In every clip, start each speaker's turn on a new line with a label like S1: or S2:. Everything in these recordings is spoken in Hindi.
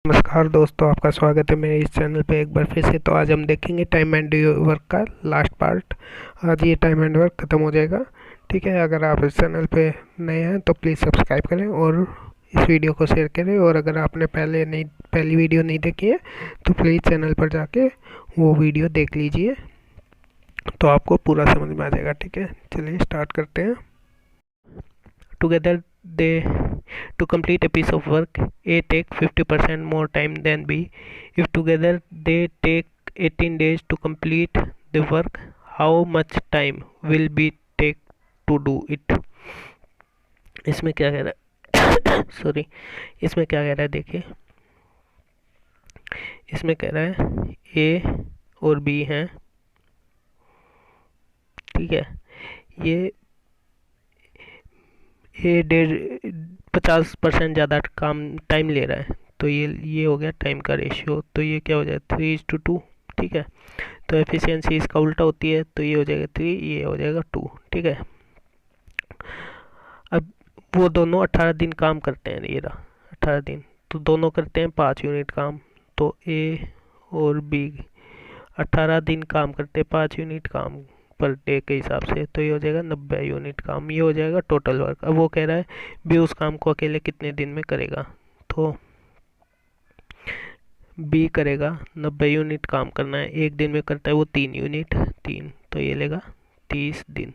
S1: नमस्कार दोस्तों, आपका स्वागत है मेरे इस चैनल पे एक बार फिर से। तो आज हम देखेंगे टाइम एंड वर्क का लास्ट पार्ट। आज ये टाइम एंड वर्क ख़त्म हो जाएगा। ठीक है, अगर आप इस चैनल पे नए हैं तो प्लीज़ सब्सक्राइब करें और इस वीडियो को शेयर करें। और अगर आपने पहली वीडियो नहीं देखी है तो प्लीज़ चैनल पर जाके वो वीडियो देख लीजिए, तो आपको पूरा समझ में आ जाएगा। ठीक है, चलिए स्टार्ट करते हैं। Together they to complete a piece of work, A take 50% more time than B. If together they take 18 days to complete the work, how much time will B take to do it? इसमें क्या कह रहा है सॉरी, इसमें क्या कह रहा है देखिए। इसमें कह रहा है ए और बी हैं। ठीक है, ये ये 50% ज़्यादा काम टाइम ले रहा है, तो ये हो गया टाइम का रेशियो। तो ये क्या हो जाए 3:2। ठीक है, तो एफिशिएंसी इसका उल्टा होती है, तो ये हो जाएगा 3, ये हो जाएगा 2। ठीक है, अब वो दोनों 18 दिन काम करते हैं, ये रहा 18 दिन, तो दोनों करते हैं 5 यूनिट काम। तो ए और बी 18 दिन काम करते हैं 5 यूनिट काम पर डे के हिसाब से, तो ये हो जाएगा 90 यूनिट काम। ये हो जाएगा टोटल वर्क। अब वो कह रहा है बी उस काम को अकेले कितने दिन में करेगा। तो बी करेगा 90 यूनिट काम करना है, एक दिन में करता है वो 3 यूनिट, 3, तो ये लेगा 30 दिन।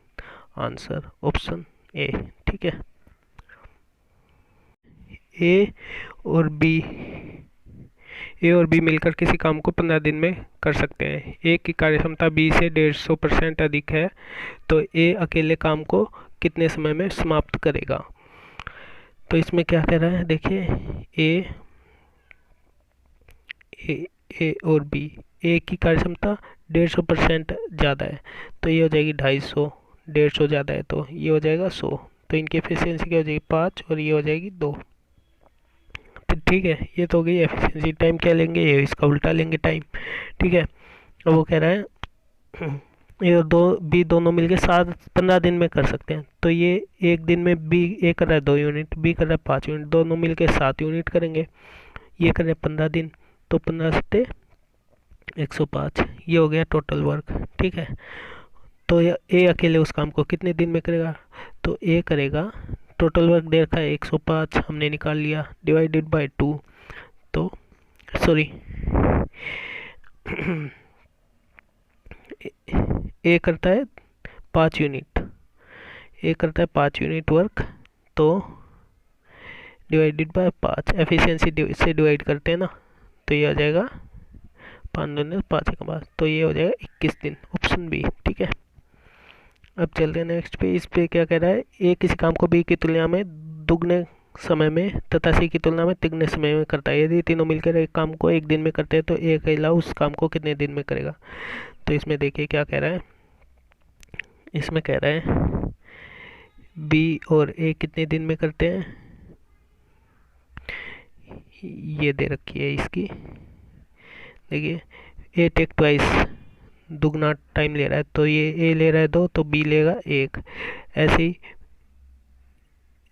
S1: Answer option A. ठीक है, ए और बी ए और बी मिलकर किसी काम को 15 दिन में कर सकते हैं। ए की कार्यक्षमता बी से 150% अधिक है, तो ए अकेले काम को कितने समय में समाप्त करेगा। तो इसमें क्या कह रहा है देखिए, ए ए ए और बी, ए की कार्यक्षमता 150% ज़्यादा है, तो ये हो जाएगी 250। 150 ज़्यादा है तो ये हो जाएगा 100, तो इनकी एफिशिएंसी क्या हो जाएगी 5 और ये हो जाएगी 2। तो ठीक है, ये तो हो गई एफिशिएंसी। टाइम क्या लेंगे, ये इसका उल्टा लेंगे टाइम। ठीक है, अब वो कह रहा है ये और दो बी दोनों मिलके 15 दिन में कर सकते हैं। तो ये एक दिन में बी ए कर रहा है 2 यूनिट, बी कर रहा है 5 यूनिट, दोनों मिलके 7 यूनिट करेंगे। ये कर रहे हैं 15 दिन, तो 15 सत्ते 105, ये हो गया टोटल वर्क। ठीक है, तो ए अकेले उस काम को कितने दिन में करेगा। तो ए करेगा, टोटल वर्क दे रखा है 105, हमने निकाल लिया, डिवाइडेड बाय 2। तो सॉरी ए करता है 5 यूनिट, ए करता है 5 यूनिट वर्क, तो डिवाइडेड बाय 5, एफिशिएंसी से डिवाइड करते हैं ना, तो ये हो जाएगा 5 तो ये हो जाएगा 21 दिन, ऑप्शन बी। ठीक है, अब चलते हैं नेक्स्ट पे। इस पे क्या कह रहा है, ए किसी काम को बी की तुलना में दुगने समय में तथा सी की तुलना में तिगने समय में करता है। यदि तीनों मिलकर एक काम को एक दिन में करते हैं तो ए अकेला उस काम को कितने दिन में करेगा। तो इसमें देखिए क्या कह रहा है, इसमें कह रहा है बी और ए कितने दिन में करते हैं, ये दे रखी है इसकी। देखिए ए टेक ट्वाइस, दुगना टाइम ले रहा है, तो ये ए ले रहा है 2 तो बी लेगा 1। ऐसे ही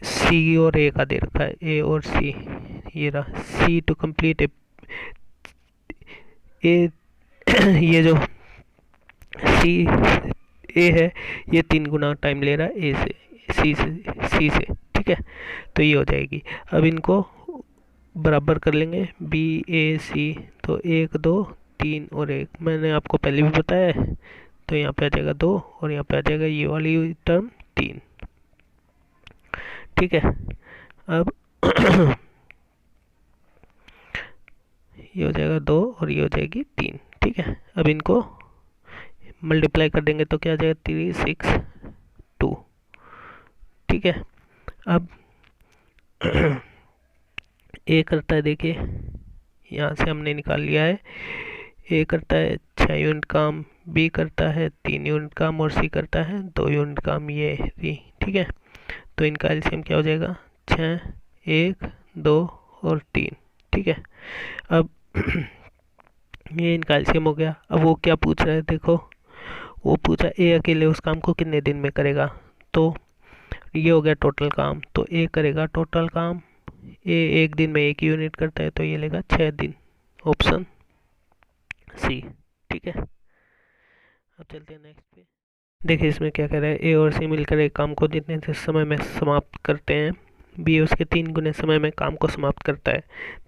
S1: सी और ए का दे रखा है, ए और सी, ये रहा सी टू कंप्लीट ए ये जो सी ए है ये 3 गुना टाइम ले रहा है ए से, सी से। ठीक है, तो ये हो जाएगी। अब इनको बराबर कर लेंगे, बी ए सी, तो 1 2 3 और 1, मैंने आपको पहले भी बताया है। तो यहाँ पे आ जाएगा 2 और यहाँ पे आ जाएगा ये वाली टर्म 3। ठीक है, अब ये हो जाएगा 2 और ये हो जाएगी 3। ठीक है, अब इनको मल्टीप्लाई कर देंगे तो क्या आ जाएगा 3 6 2। ठीक है, अब ए करता है, देखिए यहाँ से हमने निकाल लिया है, ए करता है 6 यूनिट काम, बी करता है 3 यूनिट काम और सी करता है 2 यूनिट काम, ये सी। ठीक है, तो इनका एलसीएम क्या हो जाएगा 6 1 2 और 3। ठीक है, अब ये इनका एलसीएम हो गया। अब वो क्या पूछ रहा है देखो, वो पूछा ए अकेले उस काम को कितने दिन में करेगा। तो ये हो गया टोटल काम, तो ए करेगा टोटल काम ए एक दिन में 1 यूनिट करता है, तो ये लेगा 6 दिन, ऑप्शन सी। ठीक है, अब चलते हैं नेक्स्ट पे। देखिए इसमें क्या कह रहा है, ए और सी मिलकर एक काम को जितने समय में समाप्त करते हैं, बी उसके 3 गुने समय में काम को समाप्त करता है,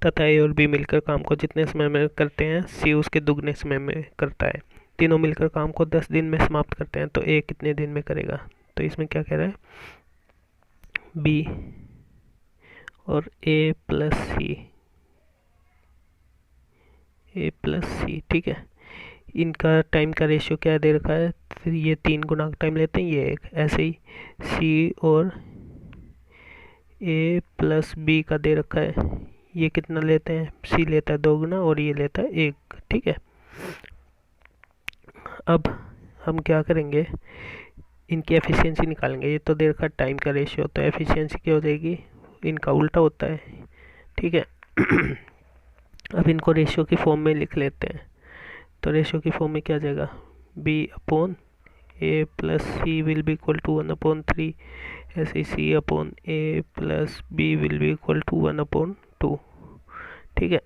S1: तथा ए और बी मिलकर काम को जितने समय में करते हैं, सी उसके दुगने समय में करता है। तीनों मिलकर काम को 10 दिन में समाप्त करते हैं, तो ए कितने दिन में करेगा। तो इसमें क्या कह रहा है, बी और ए प्लस सी, ठीक है, इनका टाइम का रेशियो क्या दे रखा है, तो ये 3 गुना टाइम लेते हैं, ये एक ऐसे ही सी और ए प्लस बी का दे रखा है, ये कितना लेते हैं, सी लेता है 2 गुना और ये लेता है 1। ठीक है, अब हम क्या करेंगे, इनकी एफिशिएंसी निकालेंगे। ये तो दे रखा है टाइम का रेशियो, तो एफिशिएंसी क्या हो जाएगी, इनका उल्टा होता है। ठीक है अब इनको रेशियो की फॉर्म में लिख लेते हैं। तो रेशियो की फॉर्म में क्या आ जाएगा, B upon A plus C will be equal to 1/3, ऐसे ही C upon A plus B will be equal to 1/2। ठीक है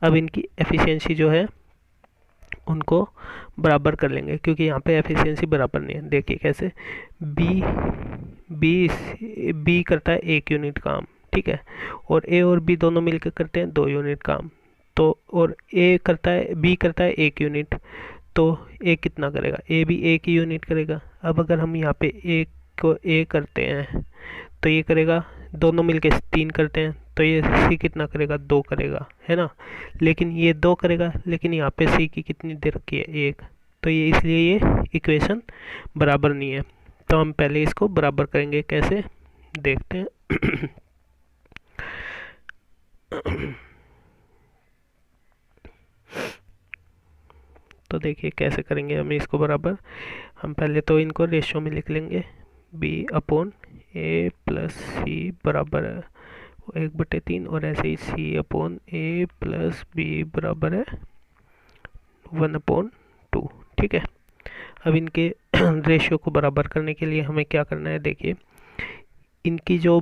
S1: अब इनकी एफिशिएंसी जो है उनको बराबर कर लेंगे, क्योंकि यहाँ पे एफिशिएंसी बराबर नहीं है। देखिए कैसे, बी बी करता है 1 यूनिट काम, ठीक है, और ए और बी दोनों मिलकर करते हैं 2 यूनिट काम। तो और ए करता है, बी करता है 1 यूनिट, तो ए कितना करेगा, ए भी 1 ही यूनिट करेगा। अब अगर हम यहाँ पे ए को ए करते हैं, तो ये करेगा, दोनों मिलके 3 करते हैं, तो ये सी कितना करेगा, 2 करेगा, है ना। लेकिन ये 2 करेगा, लेकिन यहाँ पे सी की कितनी दे रखी है, 1, तो ये इसलिए ये इक्वेशन बराबर नहीं है। तो हम पहले इसको बराबर करेंगे, कैसे देखते हैं तो देखिए कैसे करेंगे हम इसको बराबर। हम पहले तो इनको रेशियो में लिख लेंगे, बी अपॉन ए प्लस सी बराबर है 1/3, और ऐसे ही C upon A plus B बराबर है 1/2। ठीक है, अब इनके रेशियो को बराबर करने के लिए हमें क्या करना है, देखिए इनकी जो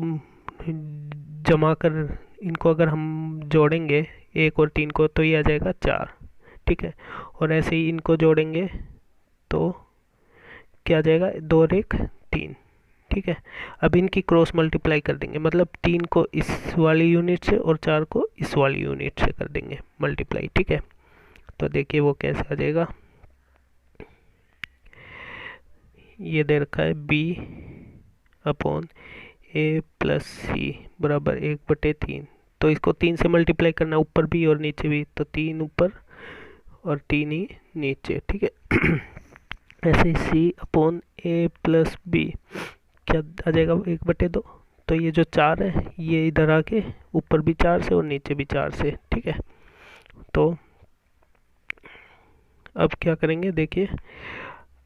S1: जमा कर, इनको अगर हम जोड़ेंगे 1 और 3 को, तो ये आ जाएगा 4। ठीक है, और ऐसे ही इनको जोड़ेंगे तो क्या आ जाएगा, 2 और 1 3। ठीक है, अब इनकी क्रॉस मल्टीप्लाई कर देंगे, मतलब 3 को इस वाली यूनिट से और 4 को इस वाली यूनिट से कर देंगे मल्टीप्लाई। ठीक है, तो देखिए वो कैसे आ जाएगा, ये दे रखा है बी अपॉन ए प्लस सी बराबर 1/3, तो इसको 3 से मल्टीप्लाई करना, ऊपर भी और नीचे भी, तो 3 ऊपर और 3 ही नीचे। ठीक है ऐसे ही C upon A plus B क्या आ जाएगा, 1/2, तो ये जो 4 है ये इधर आके ऊपर भी 4 से और नीचे भी 4 से। ठीक है, तो अब क्या करेंगे, देखिए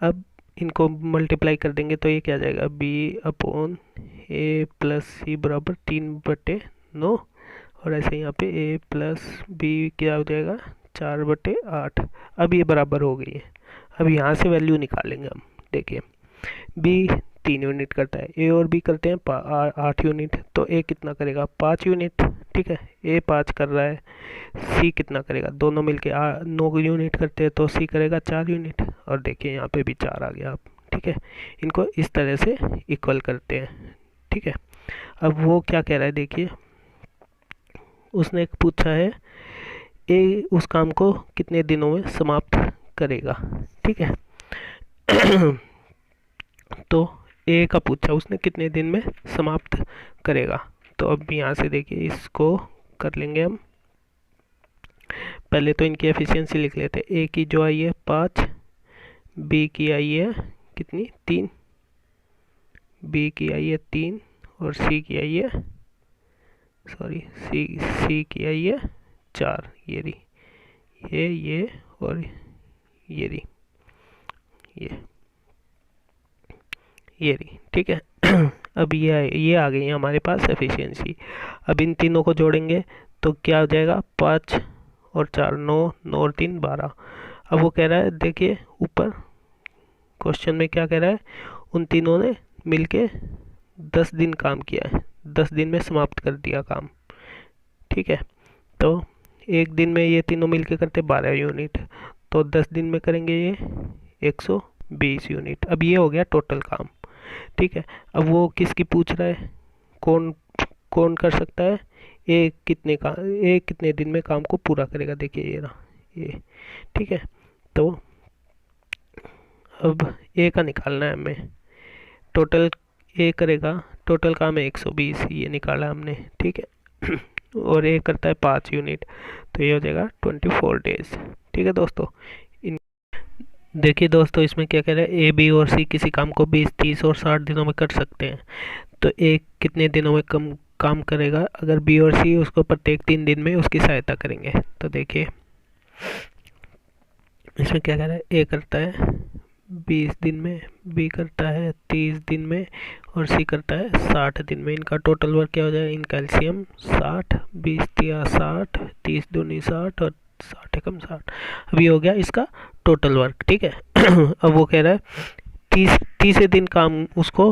S1: अब इनको मल्टीप्लाई कर देंगे, तो ये क्या आ जाएगा, बी अपॉन ए प्लस सी बराबर 3/9, और ऐसे यहाँ पे ए प्लस बी क्या हो जाएगा 4/8। अब ये बराबर हो गई है। अब यहाँ से वैल्यू निकालेंगे हम। देखिए बी 3 यूनिट करता है, ए और बी करते हैं 8 यूनिट, तो ए कितना करेगा 5 यूनिट। ठीक है, ए 5 कर रहा है, सी कितना करेगा, दोनों मिलके 9 यूनिट करते हैं, तो सी करेगा 4 यूनिट, और देखिए यहाँ पे भी 4 आ गया। आप ठीक है, इनको इस तरह से इक्वल करते हैं। ठीक है, अब वो क्या कह रहा है, देखिए उसने एक पूछा है ए उस काम को कितने दिनों में समाप्त करेगा। ठीक है तो ए का पूछा उसने कितने दिन में समाप्त करेगा। तो अब यहाँ से देखिए इसको कर लेंगे हम। पहले तो इनकी एफिशिएंसी लिख लेते हैं। ए की जो आई है 5, बी की आई है कितनी 3, बी की आई है 3, और सी की आई है सी की आई है 4। ये रही ये और ये रही ये रही। ठीक है अब ये आ गई है हमारे पास एफिशिएंसी। अब इन तीनों को जोड़ेंगे तो क्या हो जाएगा, 5 और 4 9, 9 और 3 12। अब वो कह रहा है, देखिए ऊपर क्वेश्चन में क्या कह रहा है, उन तीनों ने मिलके 10 दिन काम किया है। 10 दिन में समाप्त कर दिया काम। ठीक है, तो एक दिन में ये तीनों मिलके करते 12 यूनिट, तो 10 दिन में करेंगे ये 120 यूनिट। अब ये हो गया टोटल काम। ठीक है, अब वो किसकी पूछ रहा है, कौन कौन कर सकता है, एक कितने दिन में काम को पूरा करेगा। देखिए ये रहा ये। ठीक है, तो अब ए का निकालना है हमें। टोटल ए करेगा, टोटल काम है 120, ये निकाला हमने। ठीक है और ए करता है 5 यूनिट, तो ये हो जाएगा 24 डेज। ठीक है दोस्तों, देखिए दोस्तों इसमें क्या कह रहा है, ए बी और सी किसी काम को 20, 30 और 60 दिनों में कर सकते हैं। तो ए कितने दिनों में कम काम करेगा अगर बी और सी उसको प्रत्येक 3 दिन में उसकी सहायता करेंगे। तो देखिए इसमें क्या कह रहा है, ए करता है 20 दिन में, बी करता है 30 दिन में और सी करता है 60 दिन में। इनका टोटल वर्क क्या हो जाएगा, इनका एलसीएम 60, 20 तिया 60, 30 दूनी 60 और 60 एकम 60। अब ये हो गया इसका टोटल वर्क। ठीक है अब वो कह रहा है 30 दिन काम उसको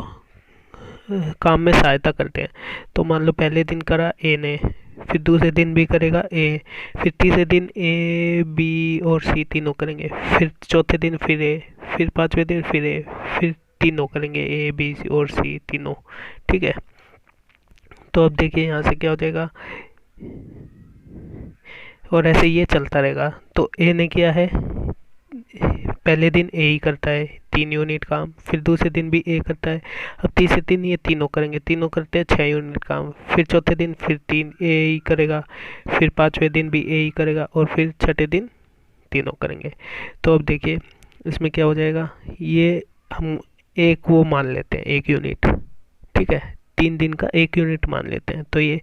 S1: काम में सहायता करते हैं। तो मान लो पहले दिन करा ए ने, फिर दूसरे दिन भी करेगा ए, फिर तीसरे दिन ए बी और सी तीनों करेंगे, फिर चौथे दिन फिर ए, फिर पांचवें दिन फिर ए, फिर तीनों करेंगे ए बी और सी तीनों। ठीक है, तो अब देखिए यहाँ से क्या हो जाएगा, और ऐसे ये चलता रहेगा। तो ए ने किया है, पहले दिन ए ही करता है 3 यूनिट काम, फिर दूसरे दिन भी ए करता है, अब तीसरे दिन ये तीनों करेंगे, तीनों करते हैं 6 यूनिट काम, फिर चौथे दिन फिर 3 ए ही करेगा, फिर पांचवें दिन भी ए ही करेगा और फिर छठे दिन तीनों करेंगे। तो अब देखिए इसमें क्या हो जाएगा, ये हम एक वो मान लेते हैं 1 यूनिट। ठीक है, 3 दिन का 1 यूनिट मान लेते हैं। तो ये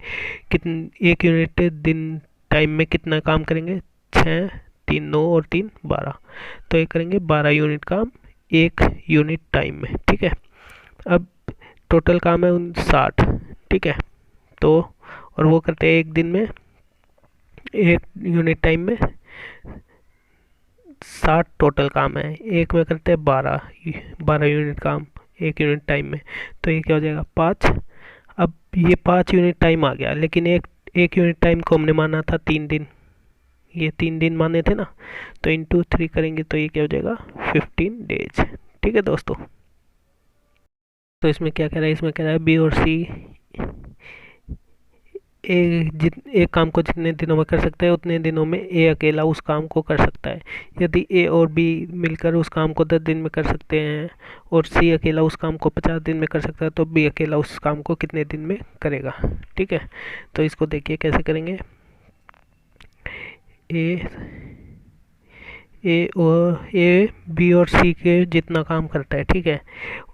S1: कितने 1 यूनिट दिन टाइम में कितना काम करेंगे, 6, 3 9 और 3 12, तो ये करेंगे 12 यूनिट काम 1 यूनिट टाइम में। ठीक है, अब टोटल काम है 60। ठीक है, तो और वो करते हैं एक दिन में 1 यूनिट टाइम में 60 टोटल काम है, एक में करते हैं 12 यूनिट काम 1 यूनिट टाइम में। तो ये क्या हो जाएगा 5। अब ये 5 यूनिट टाइम आ गया, लेकिन एक यूनिट टाइम को हमने माना था 3 दिन, ये 3 दिन माने थे ना, तो इंटू 3 करेंगे तो ये क्या हो जाएगा 15 डेज। ठीक है दोस्तों, तो इसमें क्या कह रहा है, इसमें कह रहा है बी और सी एक काम को जितने दिनों में कर सकते हैं उतने दिनों में ए अकेला उस काम को कर सकता है। यदि ए और बी मिलकर उस काम को 10 दिन में कर सकते हैं और सी अकेला उस काम को 50 दिन में कर सकता है, तो बी अकेला उस काम को कितने दिन में करेगा। ठीक है, तो इसको देखिए कैसे करेंगे, ए बी और सी के जितना काम करता है। ठीक है,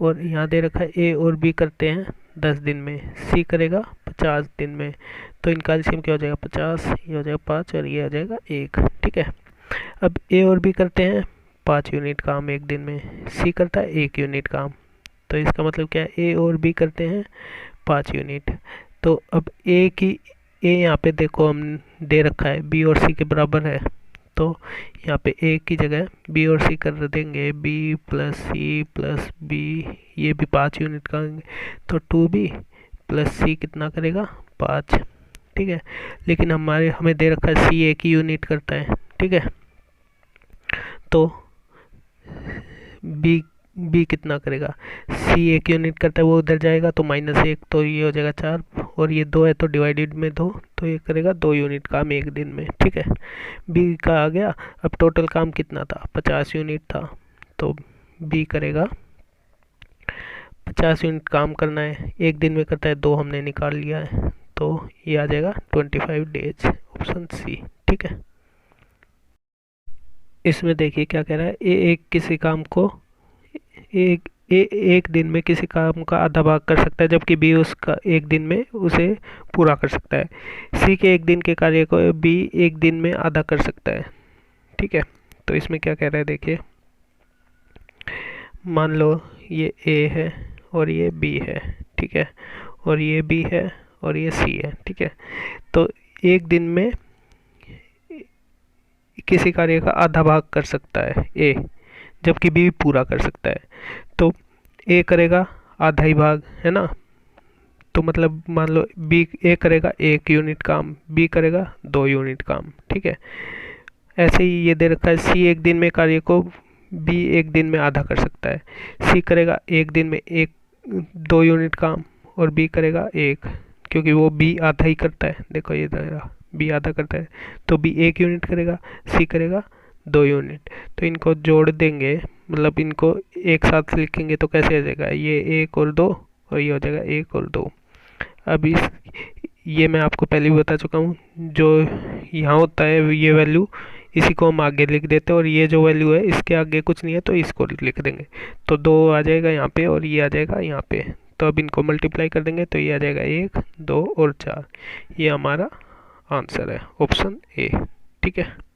S1: और यहाँ दे रखा है ए और बी करते हैं 10 दिन में, सी करेगा 50 दिन में, तो इनका एलसीएम क्या हो जाएगा 50, ये हो जाएगा 5 और ये हो जाएगा 1। ठीक है, अब ए और बी करते हैं 5 यूनिट काम एक दिन में, सी करता है 1 यूनिट काम, तो इसका मतलब क्या है ए और बी करते हैं 5 यूनिट। तो अब ए यहाँ पे देखो हम दे रखा है बी और सी के बराबर है, तो यहाँ पे ए की जगह बी और सी कर देंगे, B plus C plus B, ये भी 5 यूनिट का, तो 2b प्लस सी कितना करेगा 5। ठीक है, लेकिन हमें दे रखा है सी 1 यूनिट करता है। ठीक है, तो बी कितना करेगा, सी 1 यूनिट करता है, वो उधर जाएगा तो -1, तो ये हो जाएगा 4, और ये 2 है तो डिवाइडेड में 2, तो ये करेगा 2 यूनिट काम एक दिन में। ठीक है, बी का आ गया। अब टोटल काम कितना था, 50 यूनिट था, तो बी करेगा 50 यूनिट काम करना है, एक दिन में करता है 2, हमने निकाल लिया है, तो ये आ जाएगा 25 डेज, ऑप्शन सी। ठीक है, इसमें देखिए क्या कह रहा है, किसी काम को एक दिन में किसी काम का आधा भाग कर सकता है, जबकि बी उसका एक दिन में उसे पूरा कर सकता है। सी के एक दिन के कार्य को बी एक दिन में आधा कर सकता है। ठीक है, तो इसमें क्या कह रहा है देखिए, मान लो ये ए है और ये बी है। ठीक है, और ये बी है और ये सी है। ठीक है, तो एक दिन में किसी कार्य का आधा भाग कर सकता है ए, जबकि बी पूरा कर सकता है। तो ए करेगा आधा ही भाग, है ना, तो मतलब मान लो बी ए करेगा 1 यूनिट काम, बी करेगा 2 यूनिट काम, ठीक है। ऐसे ही ये दे रखा है सी एक दिन में कार्य को बी एक दिन में आधा कर सकता है। सी करेगा एक दिन में 2 यूनिट काम और बी करेगा 1, क्योंकि वो बी आधा ही करता है, देखो ये रहा बी आधा करता है, तो बी 1 यूनिट करेगा, सी करेगा 2 यूनिट। तो इनको जोड़ देंगे, मतलब इनको एक साथ लिखेंगे तो कैसे आ जाएगा, ये 1 और 2 और ये हो जाएगा 1 और 2। अब इस ये मैं आपको पहले भी बता चुका हूँ, जो यहाँ होता है ये वैल्यू, इसी को हम आगे लिख देते हैं, और ये जो वैल्यू है इसके आगे कुछ नहीं है तो इसको लिख देंगे। तो 2 आ जाएगा यहाँ पे और ये आ जाएगा यहाँ पे। तो अब इनको मल्टीप्लाई कर देंगे तो ये आ जाएगा 1, 2 और 4। ये हमारा आंसर है ऑप्शन ए, ठीक है।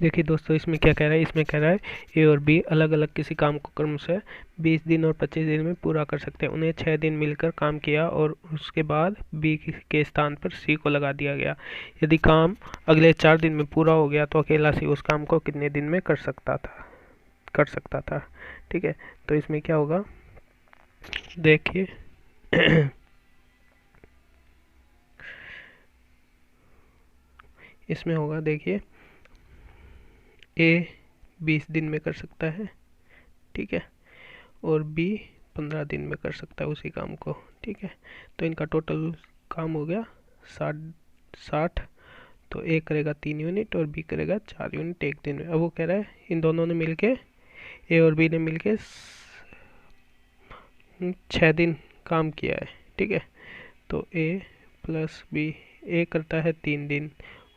S1: देखिए दोस्तों, इसमें क्या कह रहा है, इसमें कह रहा है ए और बी अलग अलग किसी काम को क्रमशः 20 दिन और 25 दिन में पूरा कर सकते हैं। उन्हें 6 दिन मिलकर काम किया और उसके बाद बी के स्थान पर सी को लगा दिया गया। यदि काम अगले 4 दिन में पूरा हो गया तो अकेला सी उस काम को कितने दिन में कर सकता था, ठीक है। तो इसमें क्या होगा, देखिए इसमें होगा, देखिए ए 20 दिन में कर सकता है, ठीक है, और बी 15 दिन में कर सकता है उसी काम को, ठीक है। तो इनका टोटल काम हो गया 60। तो ए करेगा 3 यूनिट और बी करेगा 4 यूनिट एक दिन में। अब वो कह रहा है इन दोनों ने मिलके, ए और बी ने मिलके 6 दिन काम किया है, ठीक है। तो ए प्लस बी, ए करता है 3 दिन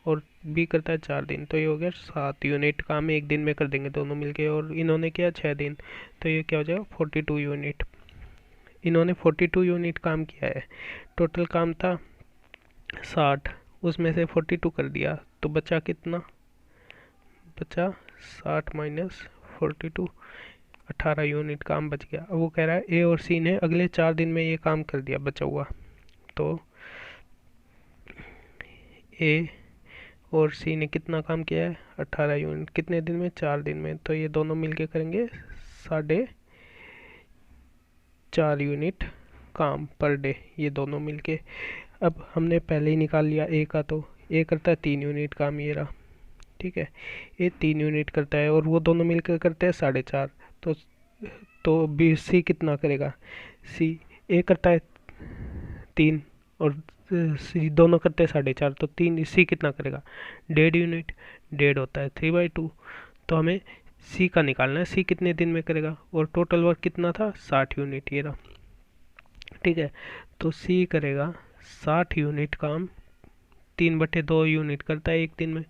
S1: और बी करता है 4 दिन, तो ये हो गया 7 यूनिट काम एक दिन में कर देंगे दोनों मिलके, और इन्होंने किया 6 दिन, तो ये क्या हो जाएगा 42 यूनिट। इन्होंने 42 यूनिट काम किया है, टोटल काम था 60, उसमें से 42 कर दिया तो बचा कितना, बचा 60 माइनस 42, 18 यूनिट काम बच गया। अब वो कह रहा है ए और सी ने अगले 4 दिन में ये काम कर दिया बचा हुआ, तो ए और सी ने कितना काम किया है 18 यूनिट, कितने दिन में, 4 दिन में। तो ये दोनों मिलके करेंगे 4.5 यूनिट काम पर डे, ये दोनों मिलके। अब हमने पहले ही निकाल लिया ए का, तो ए करता है 3 यूनिट काम, ये रहा, ठीक है। ये 3 यूनिट करता है और वो दोनों मिलकर करते हैं 4.5। तो बी सी कितना करेगा, सी ए करता है 3 और सी दोनों करते हैं 4.5, तो 3 सी कितना करेगा 1.5 यूनिट, 1.5 होता है 3/2। तो हमें सी का निकालना है, सी कितने दिन में करेगा, और टोटल वर्क कितना था 60 यूनिट, ये रहा, ठीक है। तो सी करेगा 60 यूनिट काम, 3/2 यूनिट करता है एक दिन में,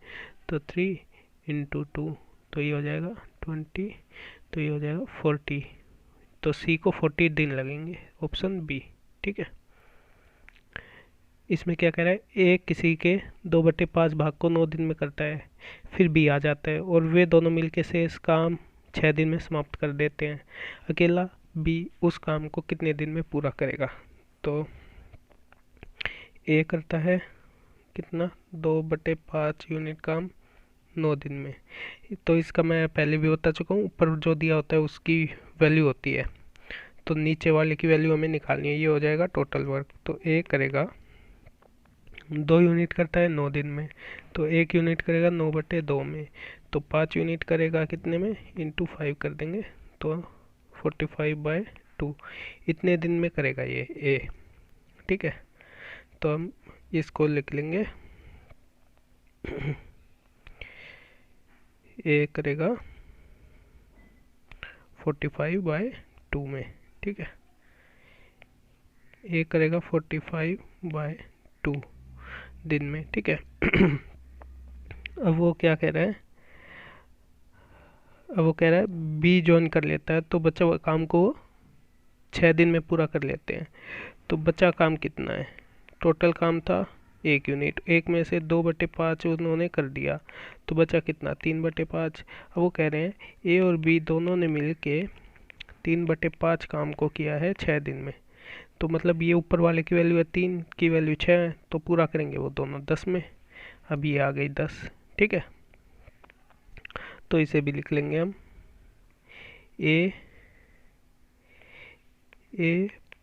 S1: तो 3 × 2, तो ये हो जाएगा 20, तो ये हो जाएगा 40। तो सी को 40 दिन लगेंगे, ऑप्शन बी, ठीक है। इसमें क्या कह रहा है, ए किसी के 2/5 भाग को 9 दिन में करता है, फिर बी आ जाता है और वे दोनों मिलकर से इस काम 6 दिन में समाप्त कर देते हैं। अकेला बी उस काम को कितने दिन में पूरा करेगा। तो ए करता है कितना 2/5 यूनिट काम 9 दिन में। तो इसका मैं पहले भी बता चुका हूँ, ऊपर जो दिया होता है उसकी वैल्यू होती है, तो नीचे वाले की वैल्यू हमें निकालनी है। ये हो जाएगा टोटल वर्क। तो ए करेगा 2 यूनिट करता है 9 दिन में, तो 1 यूनिट करेगा 9/2 में, तो 5 यूनिट करेगा कितने में, इंटू 5 कर देंगे, तो 45/2 इतने दिन में करेगा ये ए, ठीक है। तो हम इसको लिख लेंगे ए करेगा 45/2 में, ठीक है। ए करेगा 45/2 दिन में, ठीक है। अब वो क्या कह रहा है, अब वो कह रहा है बी ज्वाइन कर लेता है तो बचा हुआ काम को 6 दिन में पूरा कर लेते हैं। तो बचा काम कितना है, टोटल काम था 1 यूनिट, एक में से 2/5 उन्होंने कर दिया, तो बचा कितना 3/5। अब वो कह रहे हैं ए और बी दोनों ने मिल के 3/5 काम को किया है 6 दिन में। तो मतलब ये ऊपर वाले की वैल्यू है 3, की वैल्यू 6 है, तो पूरा करेंगे वो दोनों 10 में। अब ये आ गई 10, ठीक है। तो इसे भी लिख लेंगे हम ए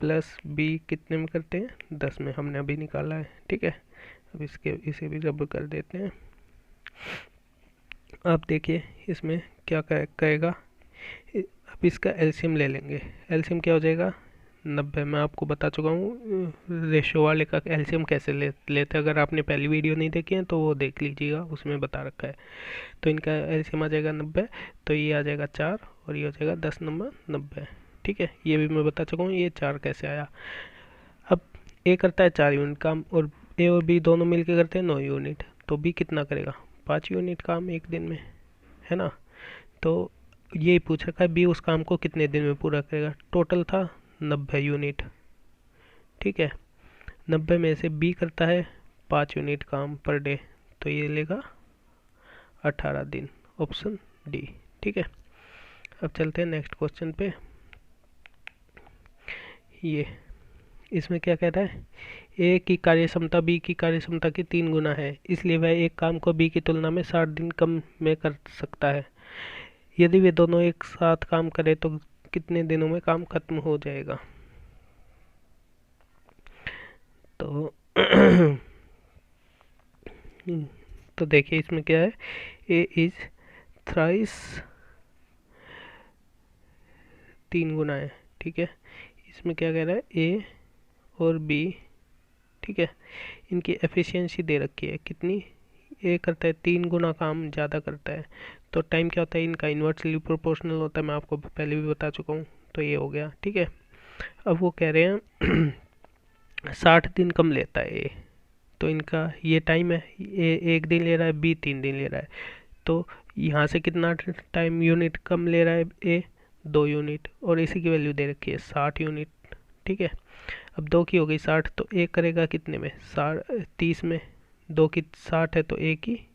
S1: प्लस बी कितने में करते हैं, 10 में, हमने अभी निकाला है। ठीक है, अब इसे भी रब कर देते हैं। अब देखिए इसमें क्या कहेगा, अब इसका एलसीएम ले लेंगे। एलसीएम क्या हो जाएगा, 90। मैं आपको बता चुका हूँ रेशो वाले का एलसीएम कैसे लेते हैं। अगर आपने पहली वीडियो नहीं देखी है तो वो देख लीजिएगा, उसमें बता रखा है। तो इनका एलसीएम आ जाएगा 90, तो ये आ जाएगा 4 और ये हो जाएगा 10 नंबर 90। ठीक है, ये भी मैं बता चुका हूँ ये 4 कैसे आया। अब ए करता है 4 यूनिट काम और ए और बी दोनों मिलकर करते हैं 9 यूनिट, तो बी कितना करेगा, 5 यूनिट काम एक दिन में, है ना। तो ये पूछ रखा है बी उस काम को कितने दिन में पूरा करेगा। टोटल था 90 यूनिट। ठीक है, 90 में से बी करता है 5 यूनिट काम पर डे, तो ये लेगा 18 दिन, ऑप्शन डी। ठीक है, अब चलते हैं नेक्स्ट क्वेश्चन पे। ये इसमें क्या कह रहा है, ए की कार्य क्षमता बी की कार्य क्षमता की 3 गुना है, इसलिए वह एक काम को बी की तुलना में 60 दिन कम में कर सकता है। यदि वे दोनों एक साथ काम करें तो कितने दिनों में काम खत्म हो जाएगा। तो तो देखिए इसमें क्या है, ए इज थ्राइस 3 गुना है। ठीक है, इसमें क्या कह रहा है, ए और बी, ठीक है, इनकी एफिशिएंसी दे रखी है कितनी, ए करता है 3 गुना काम ज़्यादा करता है, तो टाइम क्या होता है इनका इन्वर्सली प्रोपोर्शनल होता है, मैं आपको पहले भी बता चुका हूँ। तो ये हो गया। ठीक है, अब वो कह रहे हैं 60 दिन कम लेता है ए, तो इनका ये टाइम है, ए 1 दिन ले रहा है, बी 3 दिन ले रहा है, तो यहाँ से कितना टाइम यूनिट कम ले रहा है ए, 2 यूनिट, और इसी की वैल्यू दे रखी है 60 यूनिट। ठीक है, अब 2 की हो गई 60, तो ए करेगा कितने में, 30 में, 2 की 60 है तो ए की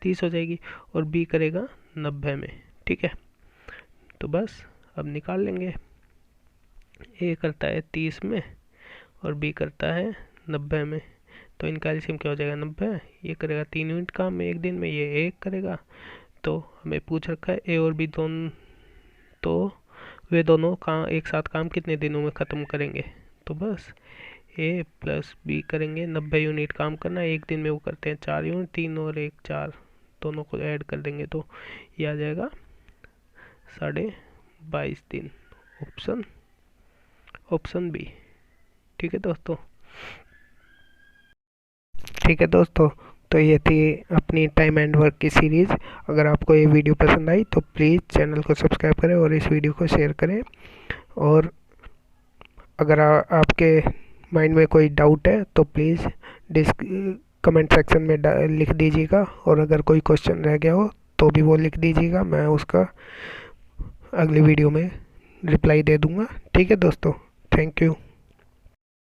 S1: 30 हो जाएगी, और बी करेगा 90 में। ठीक है, तो बस अब निकाल लेंगे, ए करता है 30 में और बी करता है 90 में, तो इनका एलसीएम क्या हो जाएगा 90। ये करेगा 3 यूनिट काम एक दिन में, ये 1 करेगा, तो हमें पूछ रखा है ए और बी दोनों, तो वे दोनों एक साथ काम कितने दिनों में ख़त्म करेंगे। तो बस ए प्लस बी करेंगे, 90 यूनिट काम करना, एक दिन में वो करते हैं 4 यूनिट, 3 और 1 4, दोनों को ऐड कर देंगे तो ये आ जाएगा 22.5 दिन, ऑप्शन बी। ठीक है दोस्तों, तो ये थी अपनी टाइम एंड वर्क की सीरीज़। अगर आपको ये वीडियो पसंद आई तो प्लीज़ चैनल को सब्सक्राइब करें और इस वीडियो को शेयर करें। और अगर आपके माइंड में कोई डाउट है तो प्लीज़ कमेंट सेक्शन में लिख दीजिएगा, और अगर कोई क्वेश्चन रह गया हो तो भी वो लिख दीजिएगा, मैं उसका अगली वीडियो में रिप्लाई दे दूँगा। ठीक है दोस्तों, थैंक यू।